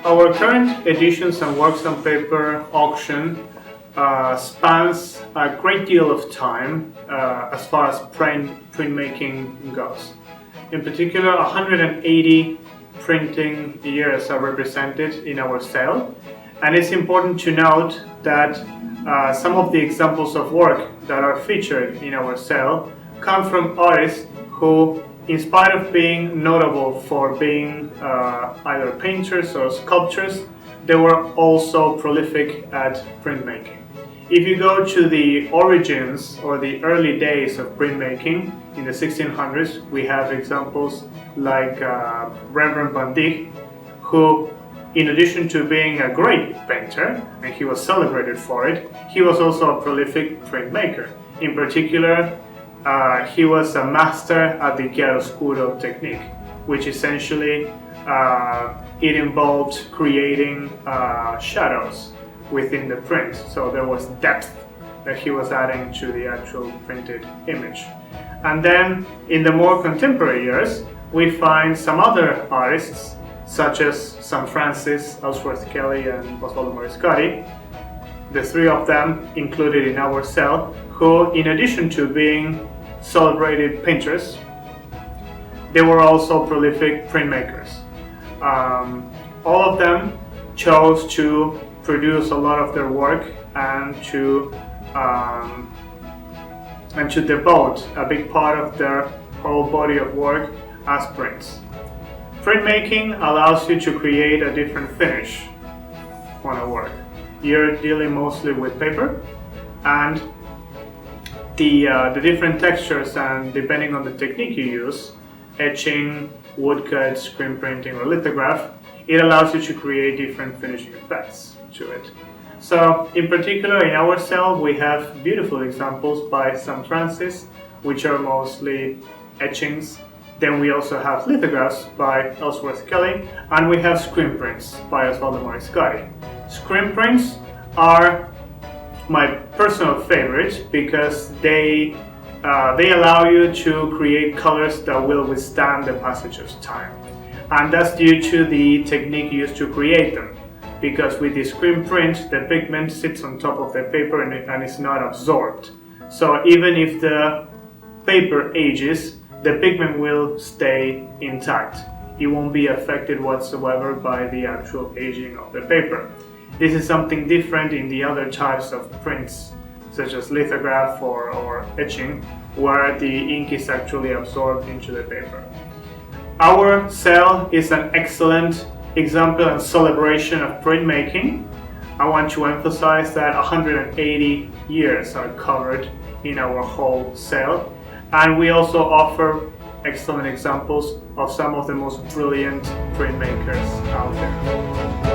Our current editions and works on paper auction spans a great deal of time as far as printmaking goes. In particular, 180 printing years are represented in our sale, and it's important to note that some of the examples of work that are featured in our sale come from artists who, in spite of being notable for being either painters or sculptors, they were also prolific at printmaking. If you go to the origins or the early days of printmaking in the 1600s, we have examples like Rembrandt van Dyck, who, in addition to being a great painter, and he was celebrated for it, he was also a prolific printmaker. In particular, he was a master at the chiaroscuro technique, which essentially it involved creating shadows within the print, so there was depth that he was adding to the actual printed image. And then in the more contemporary years, we find some other artists such as St. Francis, Ellsworth Kelly and Osvaldo Moriscotti, the three of them included in our sale, who, in addition to being celebrated painters, they were also prolific printmakers. All of them chose to produce a lot of their work and to devote a big part of their whole body of work as prints. Printmaking allows you to create a different finish on a work. You're dealing mostly with paper, and the different textures, and depending on the technique you use, etching, woodcut, screen printing or lithograph, it allows you to create different finishing effects to it. So in particular in our cell we have beautiful examples by St. Francis, which are mostly etchings. Then we also have lithographs by Ellsworth Kelly, and we have screen prints by Osvaldo Moriscotti. Screen prints are my personal favorite because they allow you to create colors that will withstand the passage of time, and that's due to the technique used to create them. Because with the screen print, the pigment sits on top of the paper and is not absorbed. So even if the paper ages, the pigment will stay intact. It won't be affected whatsoever by the actual aging of the paper. This is something different in the other types of prints, such as lithograph or etching, where the ink is actually absorbed into the paper. Our cell is an excellent example and celebration of printmaking. I want to emphasize that 180 years are covered in our whole sale, and we also offer excellent examples of some of the most brilliant printmakers out there.